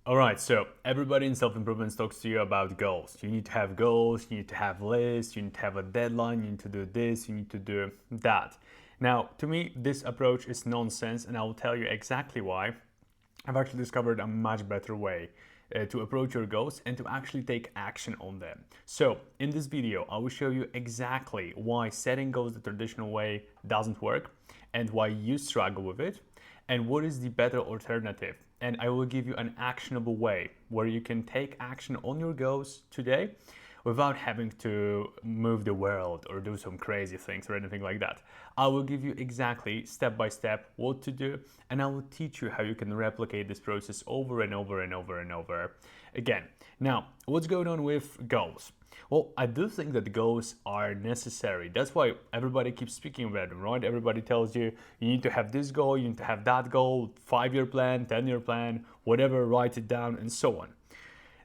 All right, so everybody in self-improvement talks to you about goals. You need to have goals, you need to have lists, you need to have a deadline, you need to do this, you need to do that. Now, to me, this approach is nonsense, and I will tell you exactly why. I've actually discovered a much better way to approach your goals and to actually take action on them. So, in this video, I will show you exactly why setting goals the traditional way doesn't work and why you struggle with it, and what is the better alternative. And I will give you an actionable way where you can take action on your goals today without having to move the world or do some crazy things or anything like that. I will give you exactly step by step what to do, and I will teach you how you can replicate this process over and over and over and over again. Now, what's going on with goals? Well, I do think that goals are necessary. That's why everybody keeps speaking about them, right? Everybody tells you you need to have this goal, you need to have that goal, 5-year plan, 10-year plan, whatever, write it down, and so on.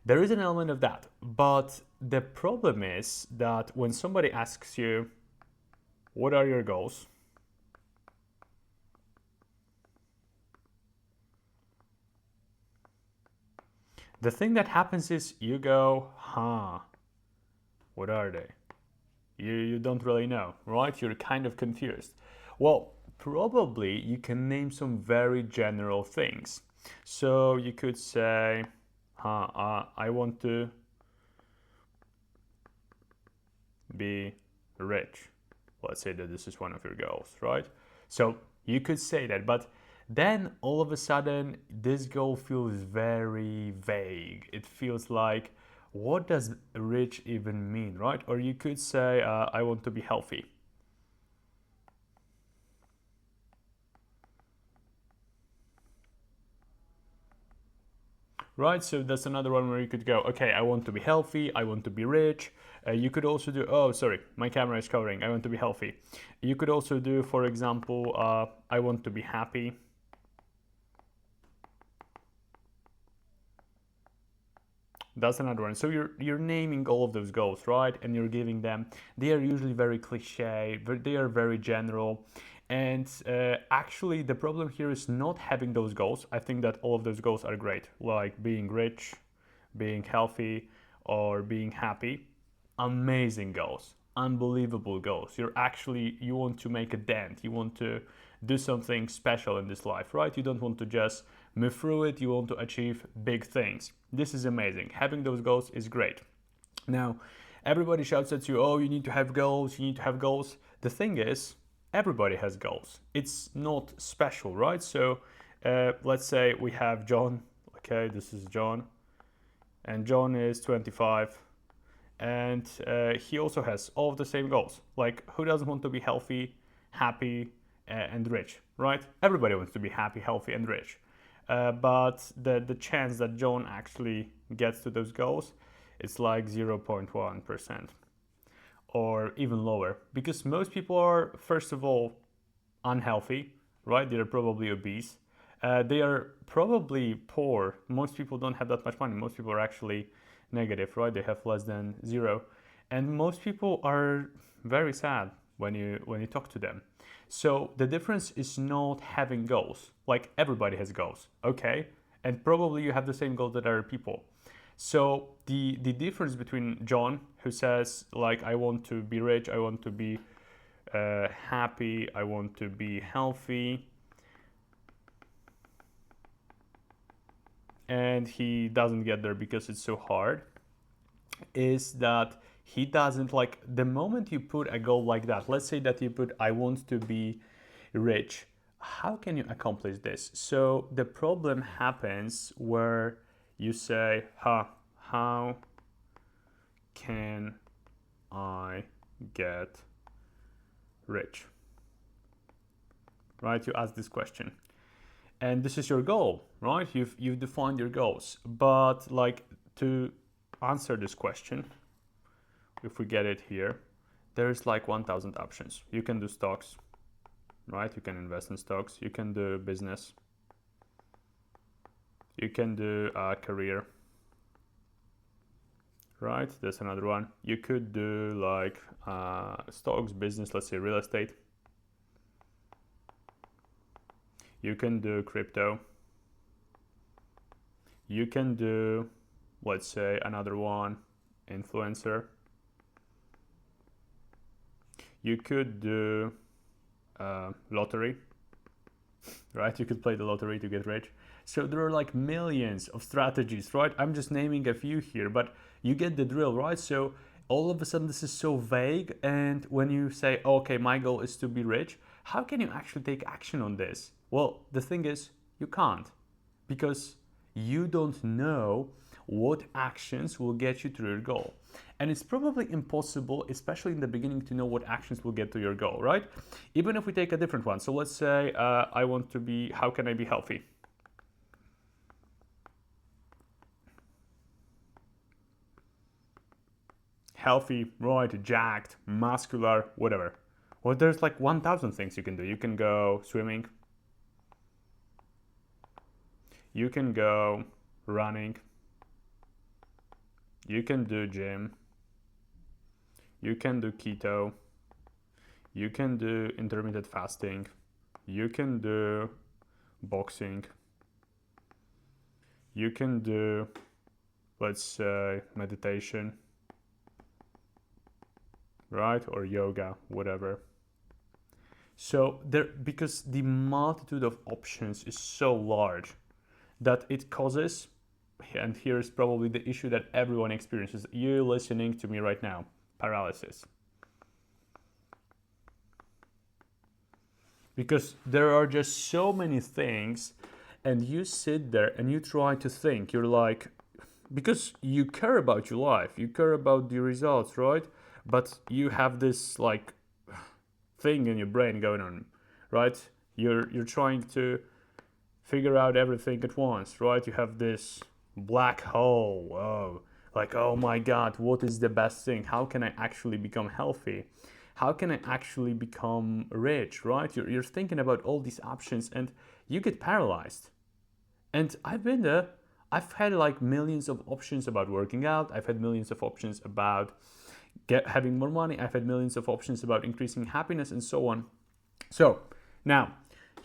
There is an element of that, but the problem is that when somebody asks you, what are your goals? The thing that happens is you go, what are they? You don't really know, right? You're kind of confused. Well, probably you can name some very general things. So you could say, I want to be rich. Let's say that this is one of your goals, right? So you could say that, but then all of a sudden this goal feels very vague. It feels like, what does rich even mean, right? Or you could say, I want to be healthy. Right, so that's another one where you could go, okay, I want to be healthy, I want to be rich. You could also do, oh, sorry, my camera is covering, I want to be healthy. You could also do, for example, I want to be happy. That's another one. So you're naming all of those goals, right? And you're giving them. They are usually very cliche. They are very general. And actually, the problem here is not having those goals. I think that all of those goals are great, like being rich, being healthy, or being happy. Amazing goals, unbelievable goals. You want to make a dent. You want to do something special in this life, right? You don't want to just move through it. You want to achieve big things. This is amazing. Having those goals is great. Now, everybody shouts at you, oh, you need to have goals, you need to have goals. The thing is, everybody has goals. It's not special, right? So let's say we have John. Okay, this is John. And John is 25. And he also has all of the same goals. Like, who doesn't want to be healthy, happy, and rich, right? Everybody wants to be happy, healthy, and rich. But the chance that John actually gets to those goals, it's like 0.1% or even lower, because most people are, first of all, unhealthy, right? They're probably obese. They are probably poor. Most people don't have that much money. Most people are actually negative, right? They have less than zero. And most people are very sad when you talk to them. So the difference is not having goals. Like, everybody has goals, okay? And probably you have the same goals that other people. So the difference between John, who says, like, I want to be rich, I want to be happy, I want to be healthy, and he doesn't get there because it's so hard, is that he doesn't, like, the moment you put a goal like that, let's say that you put, I want to be rich, how can you accomplish this? So the problem happens where you say, how can I get rich? Right? You ask this question. And this is your goal, right? You've defined your goals. But, like, to answer this question, if we get it here, there's like 1,000 options. You can do stocks, right? You can invest in stocks. You can do business. You can do a career, right? That's another one. You could do like stocks, business, let's say real estate. You can do crypto. You can do, let's say, another one, influencer. You could do lottery, right? You could play the lottery to get rich. So there are like millions of strategies, right? I'm just naming a few here, but you get the drill, right? So all of a sudden this is so vague, and when you say, okay, my goal is to be rich, how can you actually take action on this? Well, the thing is, you can't, because you don't know what actions will get you to your goal. And it's probably impossible, especially in the beginning, to know what actions will get to your goal, right? Even if we take a different one. So let's say I want to be, how can I be healthy? Healthy, right, jacked, muscular, whatever. Well, there's like 1,000 things you can do. You can go swimming. You can go running. You can do gym. You can do keto. You can do intermittent fasting. You can do boxing. You can do, let's say, meditation, right? Or yoga, whatever. So because the multitude of options is so large that it causes, and here's probably the issue that everyone experiences, you listening to me right now, paralysis. Because there are just so many things, and you sit there and you try to think. You're like, because you care about your life, you care about the results, right? But you have this like thing in your brain going on, right? You're trying to figure out everything at once, right? You have this black hole. Whoa. Like, oh my God, what is the best thing? How can I actually become healthy? How can I actually become rich, right? You're thinking about all these options and you get paralyzed. And I've been there. I've had like millions of options about working out. I've had millions of options about having more money. I've had millions of options about increasing happiness and so on. So now,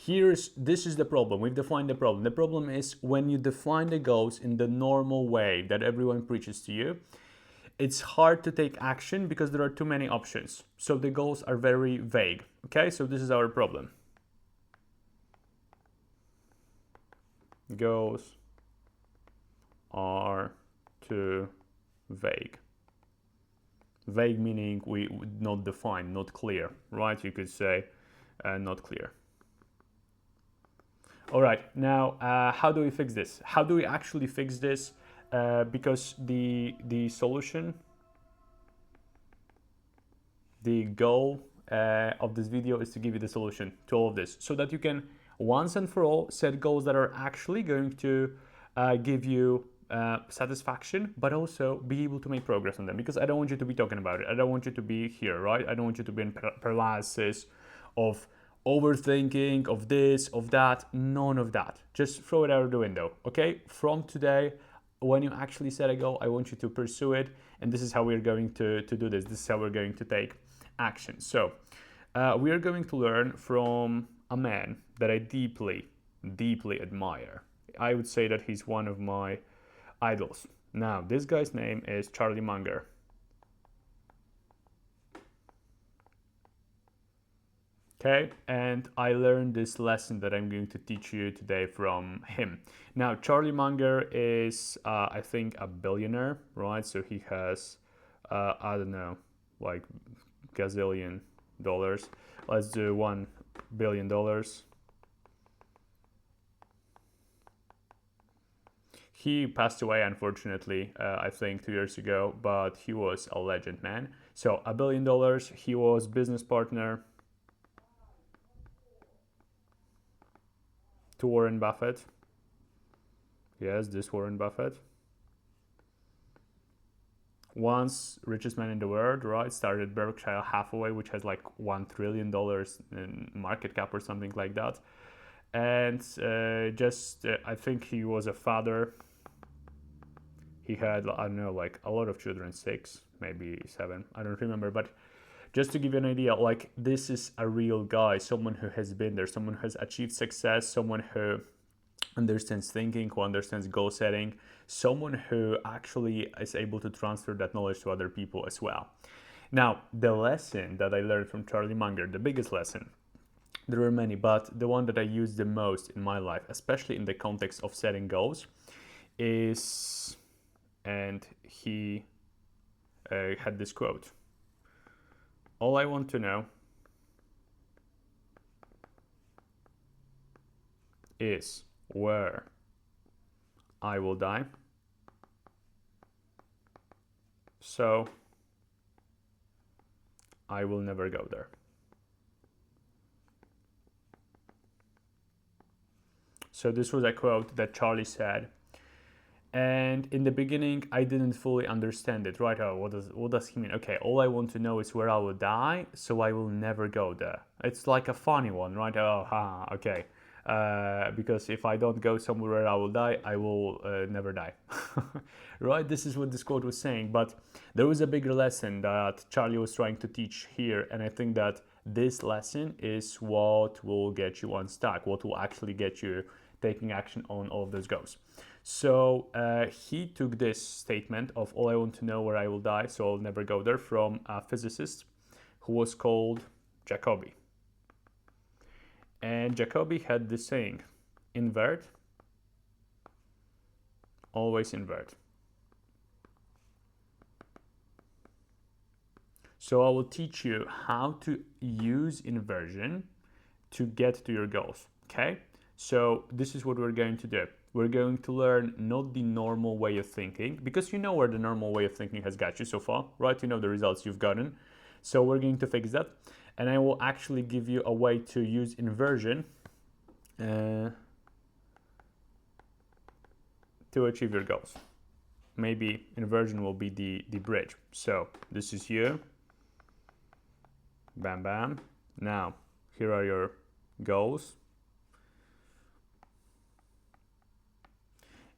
this is the problem. We've defined the problem. The problem is when you define the goals in the normal way that everyone preaches to you, it's hard to take action because there are too many options. So the goals are very vague. Okay, so this is our problem. Goals are too vague. Vague meaning we not defined, not clear, right? You could say not clear. All right, now how do we fix this? How do we actually fix this? Because the solution, the goal of this video is to give you the solution to all of this, so that you can once and for all set goals that are actually going to give you satisfaction, but also be able to make progress on them. Because I don't want you to be talking about it. I don't want you to be here, right? I don't want you to be in paralysis of overthinking, of this, of that. None of that. Just throw it out of the window, okay? From today, when you actually set a goal, I want you to pursue it. And this is how we're going to do this. This is how we're going to take action. So we are going to learn from a man that I deeply, deeply admire. I would say that he's one of my idols. Now, this guy's name is Charlie Munger. Okay, and I learned this lesson that I'm going to teach you today from him. Now, Charlie Munger is, I think, a billionaire, right? So he has, I don't know, like gazillion dollars. Let's do $1 billion. He passed away, unfortunately, I think 2 years ago, but he was a legend, man. So $1 billion, he was business partner to Warren Buffett. Yes, this Warren Buffett. Once richest man in the world, right? Started Berkshire Hathaway, which has like $1 trillion in market cap or something like that. And I think he was a father. He had, I don't know, like a lot of children, 6, maybe 7, I don't remember. But just to give you an idea, like this is a real guy, someone who has been there, someone who has achieved success, someone who understands thinking, who understands goal setting, someone who actually is able to transfer that knowledge to other people as well. Now, the lesson that I learned from Charlie Munger, the biggest lesson, there were many, but the one that I use the most in my life, especially in the context of setting goals, is, and he had this quote: all I want to know is where I will die, so I will never go there. So this was a quote that Charlie said, and in the beginning I didn't fully understand it. Right? Oh, what does he mean? Okay, all I want to know is where I will die, so I will never go there. It's like a funny one, right? Oh, okay. Because if I don't go somewhere where I will die, I will never die. Right? This is what this quote was saying. But there was a bigger lesson that Charlie was trying to teach here, and I think that this lesson is what will get you unstuck, what will actually get you taking action on all of those goals. So he took this statement of all I want to know where I will die, so I'll never go there, from a physicist who was called Jacobi. And Jacobi had this saying: invert, always invert. So I will teach you how to use inversion to get to your goals, okay? So this is what we're going to do. We're going to learn not the normal way of thinking, because you know where the normal way of thinking has got you so far, right? You know the results you've gotten. So we're going to fix that. And I will actually give you a way to use inversion to achieve your goals. Maybe inversion will be the bridge. So this is you. Bam, bam. Now, here are your goals.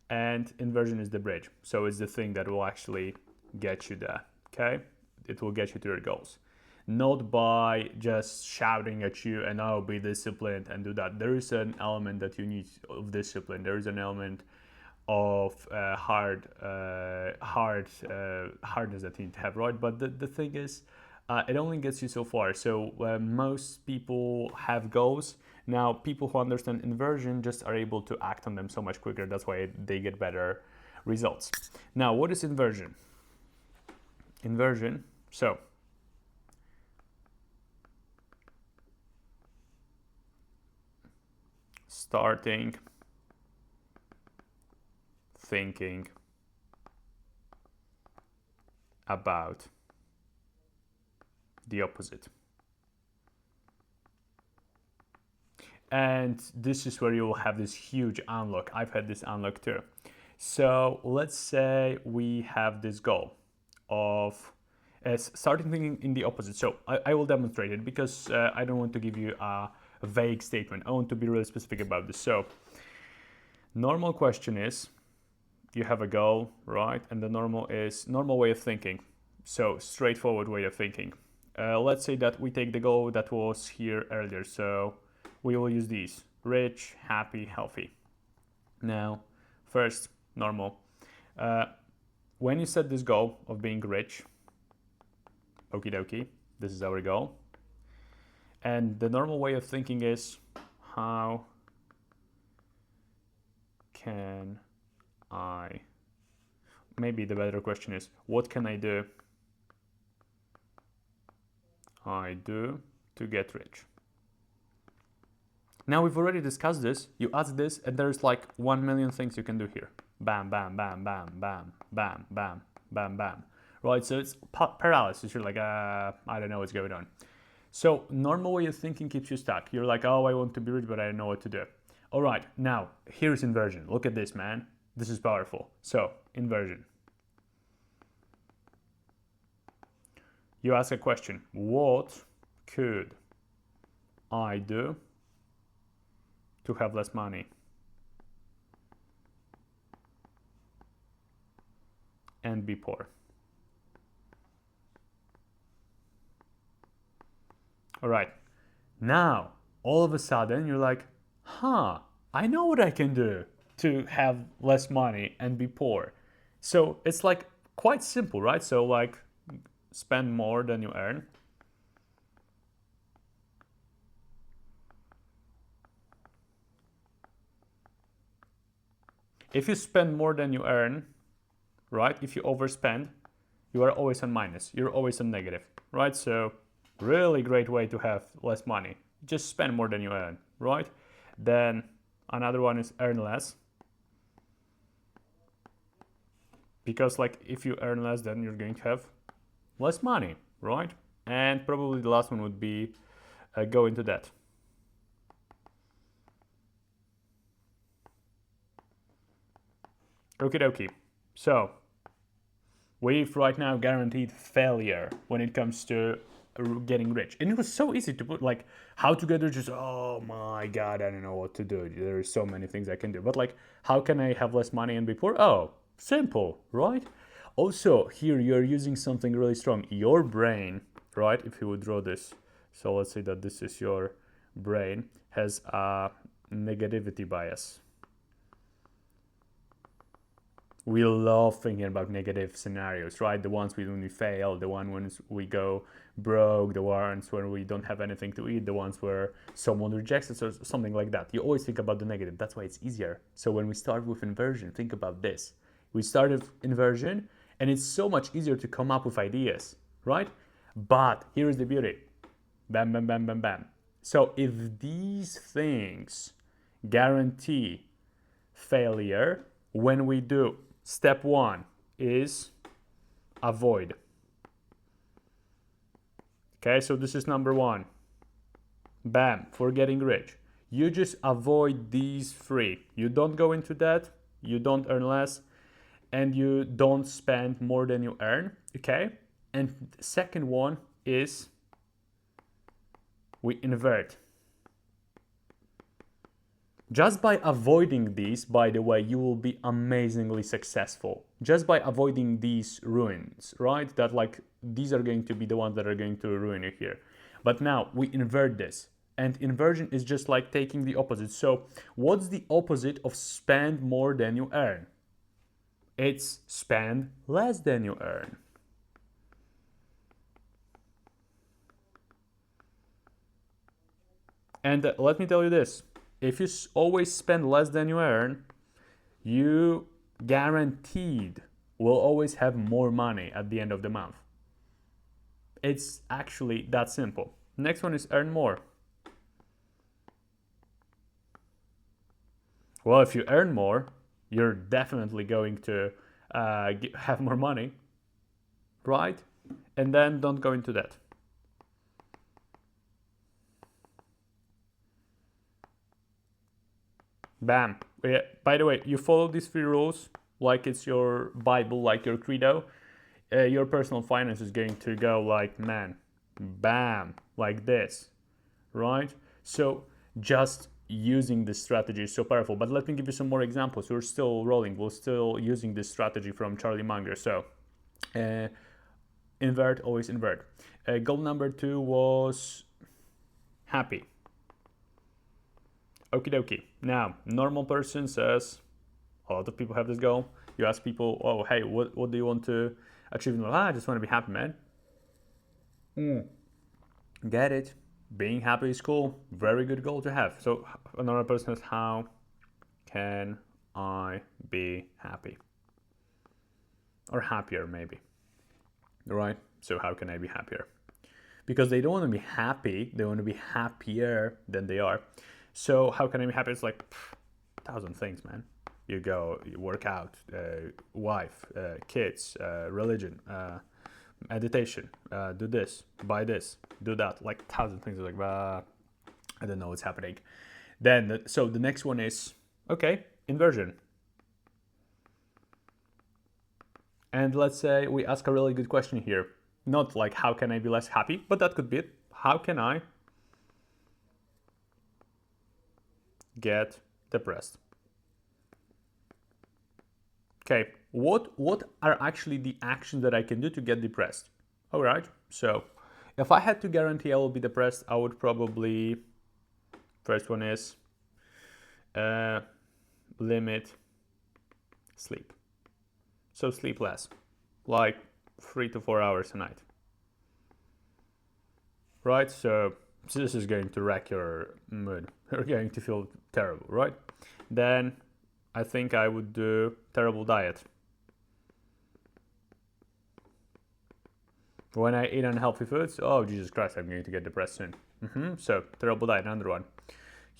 And inversion is the bridge. So it's the thing that will actually get you there, okay? It will get you to your goals. Not by just shouting at you and, oh, be disciplined and do that. There is an element that you need of discipline. There is an element of hardness that you need to have, right? But the thing is, it only gets you so far. So most people have goals. Now, people who understand inversion just are able to act on them so much quicker. That's why they get better results. Now, what is inversion? Inversion, so starting thinking about the opposite. And this is where you will have this huge unlock. I've had this unlock too. So let's say we have this goal of starting thinking in the opposite. So I will demonstrate it, because I don't want to give you a vague statement. I want to be really specific about this. So normal question is, you have a goal, right? And the normal way of thinking. So straightforward way of thinking. Let's say that we take the goal that was here earlier. So we will use these: rich, happy, healthy. Now, first, normal. When you set this goal of being rich, okie dokie, this is our goal. And the normal way of thinking is, how can I, maybe the better question is, what can I do to get rich? Now, we've already discussed this. You add this, and there's like 1 million things you can do here. Bam, bam, bam, bam, bam, bam, bam, bam, bam. Right, so it's paralysis. You're like, I don't know what's going on. So normal way of thinking keeps you stuck. You're like, oh, I want to be rich, but I don't know what to do. All right, now, here's inversion. Look at this, man. This is powerful. So, inversion. You ask a question: what could I do to have less money and be poor? All right, now all of a sudden you're like, I know what I can do to have less money and be poor. So it's like quite simple, right? So like spend more than you earn. If you spend more than you earn, right? If you overspend, you are always on minus. You're always on negative, right? So really great way to have less money. Just spend more than you earn, right? Then another one is earn less. Because like if you earn less, then you're going to have less money, right? And probably the last one would be go into debt. Okie dokie. So we've right now guaranteed failure when it comes to getting rich. And it was so easy to put like how to get rich is, oh my God, I don't know what to do. There are so many things I can do. But like, how can I have less money and be poor? Oh, simple, right? Also, here you're using something really strong. Your brain, right? If you would draw this. So let's say that this is your brain, has a negativity bias. We love thinking about negative scenarios, right? The ones when we fail, the one when we go broke, the ones where we don't have anything to eat, the ones where someone rejects us or something like that. You always think about the negative. That's why it's easier. So when we start with inversion, think about this. We start with inversion and it's so much easier to come up with ideas, right? But here's the beauty. Bam, bam, bam, bam, bam. So if these things guarantee failure, when we do, step one is avoid. Okay, so this is number one. Bam, for getting rich. You just avoid these three. You don't go into debt, you don't earn less, and you don't spend more than you earn. Okay, and the second one is we invert. Just by avoiding these, by the way, you will be amazingly successful. Just by avoiding these ruins, right? That like, these are going to be the ones that are going to ruin you here. But now we invert this. And inversion is just like taking the opposite. So what's the opposite of spend more than you earn? It's spend less than you earn. And let me tell you this. If you always spend less than you earn, you guaranteed will always have more money at the end of the month. It's actually that simple. Next one is earn more. Well, if you earn more, you're definitely going to have more money, right? And then don't go into debt. Bam. Yeah, by the way, you follow these three rules like it's your Bible, like your credo. Your personal finance is going to go like, man, bam, like this, right? So just using this strategy is so powerful. But let me give you some more examples. We're still rolling. We're still using this strategy from Charlie Munger. So invert, always invert. Goal number 2 was happy. Okie dokie. Now, normal person says, a lot of people have this goal. You ask people, oh, hey, what do you want to achieve in life? I just want to be happy, man. Get it. Being happy is cool. Very good goal to have. So another person says, how can I be happy? Or happier, maybe. Right? So how can I be happier? Because they don't want to be happy. They want to be happier than they are. So how can I be happy? It's like 1,000 things, man. You go, you work out, wife, kids, religion, meditation, do this, buy this, do that. Like 1,000 things. Like, I don't know what's happening. Then, so the next one is, okay, inversion. And let's say we ask a really good question here. Not like, how can I be less happy? But that could be it. How can I get depressed? Okay, what are actually the actions that I can do to get depressed? All right, so if I had to guarantee I will be depressed, I would probably, first one is limit sleep. So sleep less, like 3 to 4 hours a night. Right? So this is going to wreck your mood. You're going to feel terrible, right? Then I think I would do terrible diet. When I eat unhealthy foods, oh Jesus Christ, I'm going to get depressed soon. So terrible diet, another one.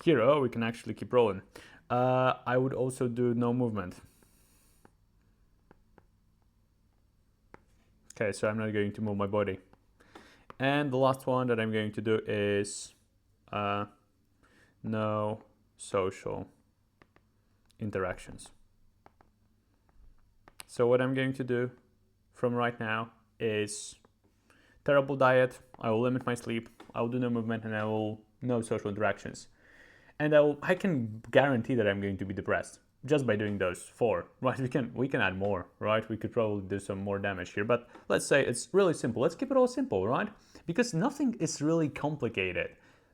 Here, oh, we can actually keep rolling. I would also do no movement. Okay, so I'm not going to move my body. And the last one that I'm going to do is no social interactions. So what I'm going to do from right now is terrible diet, I will limit my sleep, I will do no movement, and I will no social interactions. And I can guarantee that I'm going to be depressed just by doing those 4, right? We can add more, right? We could probably do some more damage here, but let's say it's really simple. Let's keep it all simple, right? Because nothing is really complicated.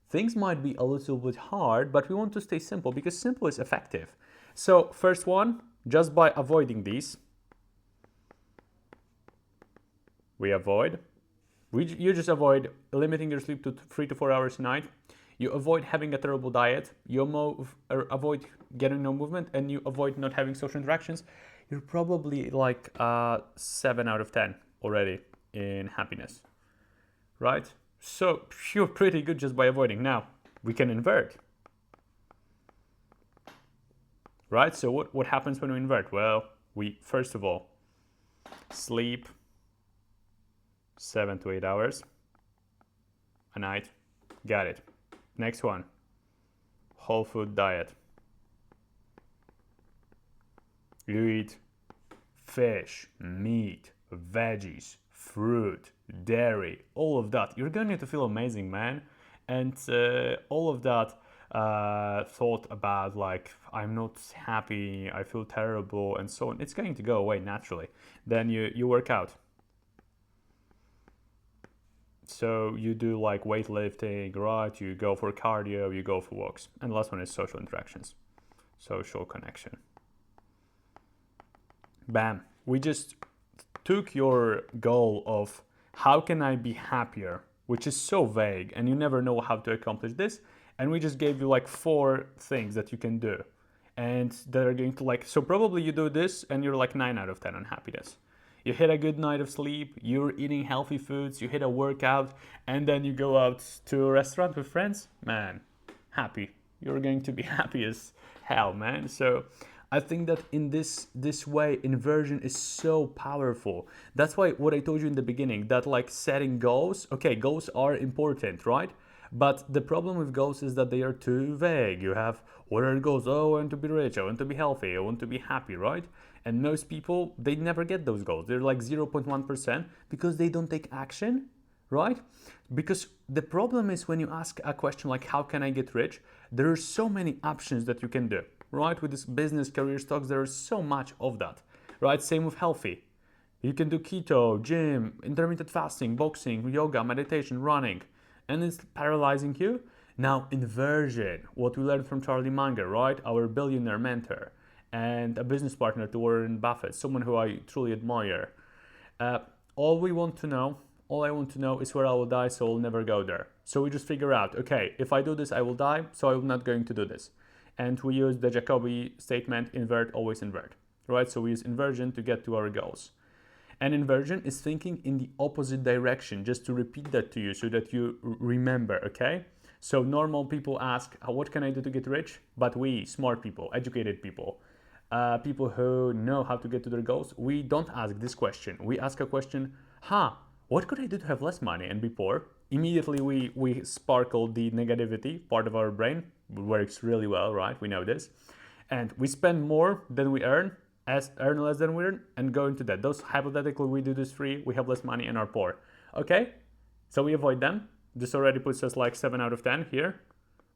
Things might be a little bit hard, but we want to stay simple because simple is effective. So first one, just by avoiding these, you just avoid limiting your sleep to 3 to 4 hours a night. You avoid having a terrible diet, you avoid getting no movement, and you avoid not having social interactions. You're probably like 7 out of 10 already in happiness, right? So you're pretty good just by avoiding. Now, we can invert, right? So what happens when we invert? Well, we, first of all, sleep 7 to 8 hours a night. Got it. Next one, whole food diet. You eat fish, meat, veggies, fruit, dairy, all of that. You're going to feel amazing, man. And all of that thought about like, I'm not happy, I feel terrible, and so on, it's going to go away naturally. Then you work out. So you do like weightlifting, right? You go for cardio, you go for walks. And the last one is social interactions, social connection. Bam. We just took your goal of how can I be happier, which is so vague and you never know how to accomplish this. And we just gave you like 4 things that you can do. And that are going to like, so probably you do this and you're like 9 out of 10 on happiness. You hit a good night of sleep, you're eating healthy foods, you hit a workout, and then you go out to a restaurant with friends, man, happy. You're going to be happy as hell, man. So I think that in this way, inversion is so powerful. That's why what I told you in the beginning, that like setting goals, okay, goals are important, right? But the problem with goals is that they are too vague. You have, what are goals? Oh, I want to be rich, I want to be healthy, I want to be happy, right? And most people, they never get those goals. They're like 0.1% because they don't take action, right? Because the problem is when you ask a question like, how can I get rich? There are so many options that you can do, right? With this business, career, stocks, there is so much of that, right? Same with healthy. You can do keto, gym, intermittent fasting, boxing, yoga, meditation, running, and it's paralyzing you. Now, inversion, what we learned from Charlie Munger, right? Our billionaire mentor and a business partner to Warren Buffett, someone who I truly admire. All I want to know is where I will die, so I'll never go there. So we just figure out, okay, if I do this, I will die, so I'm not going to do this. And we use the Jacobi statement, invert, always invert, right? So we use inversion to get to our goals. And inversion is thinking in the opposite direction, just to repeat that to you so that you remember, okay? So normal people ask, what can I do to get rich? But we, smart people, educated people, people who know how to get to their goals, we don't ask this question. We ask a question, what could I do to have less money and be poor? Immediately we sparkle the negativity part of our brain. It works really well, right? We know this. And we spend more than we earn, earn less than we earn, and go into debt. Those hypothetically, we do this 3, we have less money and are poor. Okay, so we avoid them. This already puts us like 7 out of 10 here.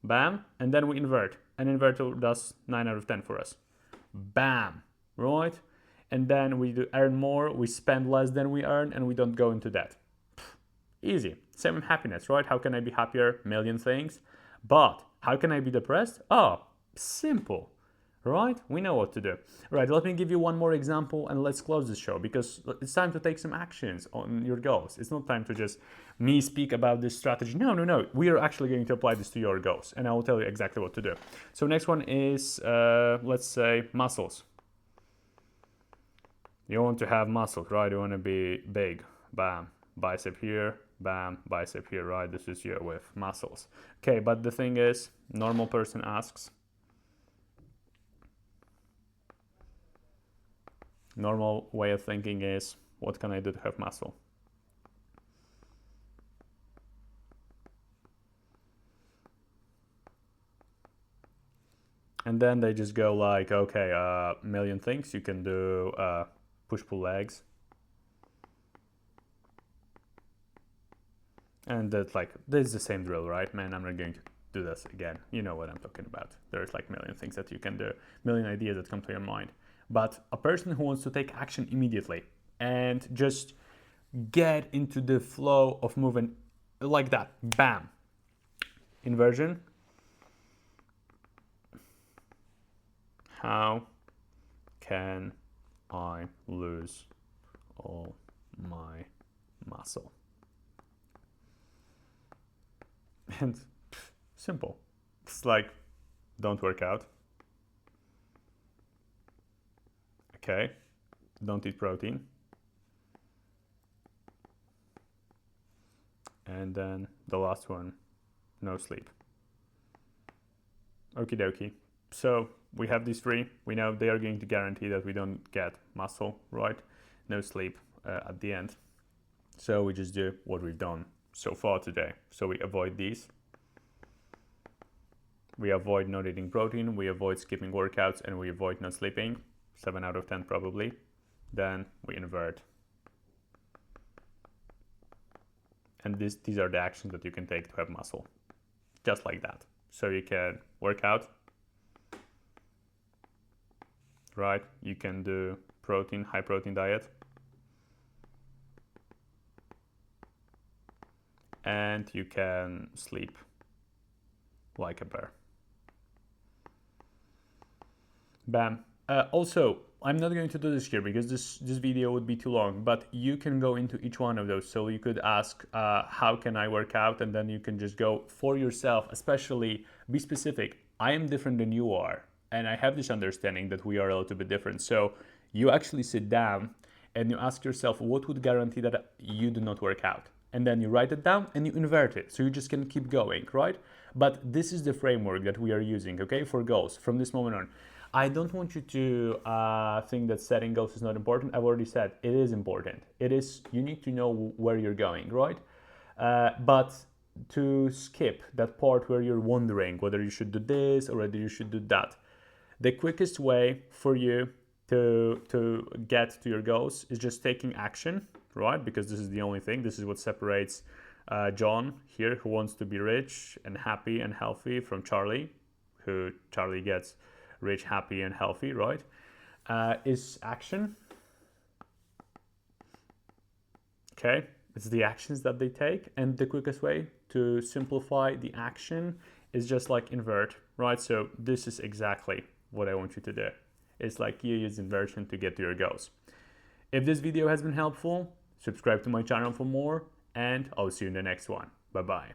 Bam, and then we invert. And invert does 9 out of 10 for us. Bam, right? And then we do earn more, we spend less than we earn, and we don't go into debt. Easy. Same with happiness, right? How can I be happier? Million things. But how can I be depressed? Oh, Simple, right? We know what to do. Right, let me give you one more example and let's close this show, because it's time to take some actions on your goals. It's not time to just me speak about this strategy. No. We are actually going to apply this to your goals, and I will tell you exactly what to do. So next one is, let's say, muscles. You want to have muscles, right? You want to be big. Bam. Bicep here. Bam. Bicep here, right? This is you with muscles. Okay, but the thing is, normal person asks, normal way of thinking is, what can I do to have muscle? And then they just go like, okay, a million things you can do. Push-pull legs. And that's like, this is the same drill, right? Man, I'm not going to do this again. You know what I'm talking about. There's like a million things that you can do, million ideas that come to your mind. But a person who wants to take action immediately and just get into the flow of moving like that, bam, inversion. How can I lose all my muscle? And simple. It's like, don't work out. Okay, don't eat protein. And then the last one, no sleep. Okie dokie. So we have these three. We know they are going to guarantee that we don't get muscle, right? No sleep at the end. So we just do what we've done so far today. So we avoid these. We avoid not eating protein. We avoid skipping workouts, and we avoid not sleeping. 7 out of 10 probably. Then we invert. And these are the actions that you can take to have muscle. Just like that. So you can work out, right? You can do protein, high protein diet. And you can sleep like a bear. Bam. Also, I'm not going to do this here because this video would be too long, but you can go into each one of those. So you could ask, how can I work out? And then you can just go for yourself, especially be specific. I am different than you are. And I have this understanding that we are a little bit different. So you actually sit down and you ask yourself, what would guarantee that you do not work out? And then you write it down and you invert it. So you just can keep going, right? But this is the framework that we are using, okay, for goals from this moment on. I don't want you to think that setting goals is not important. I've already said it is important. It is, you need to know where you're going, right? But to skip that part where you're wondering whether you should do this or whether you should do that, the quickest way for you to get to your goals is just taking action, right? Because this is the only thing. This is what separates John here, who wants to be rich and happy and healthy, from Charlie, who Charlie gets rich, happy, and healthy, right? Is action. Okay, it's the actions that they take, and the quickest way to simplify the action is just like invert, right? So this is exactly what I want you to do. It's like you use inversion to get to your goals. If this video has been helpful, subscribe to my channel for more, and I'll see you in the next one. Bye-bye.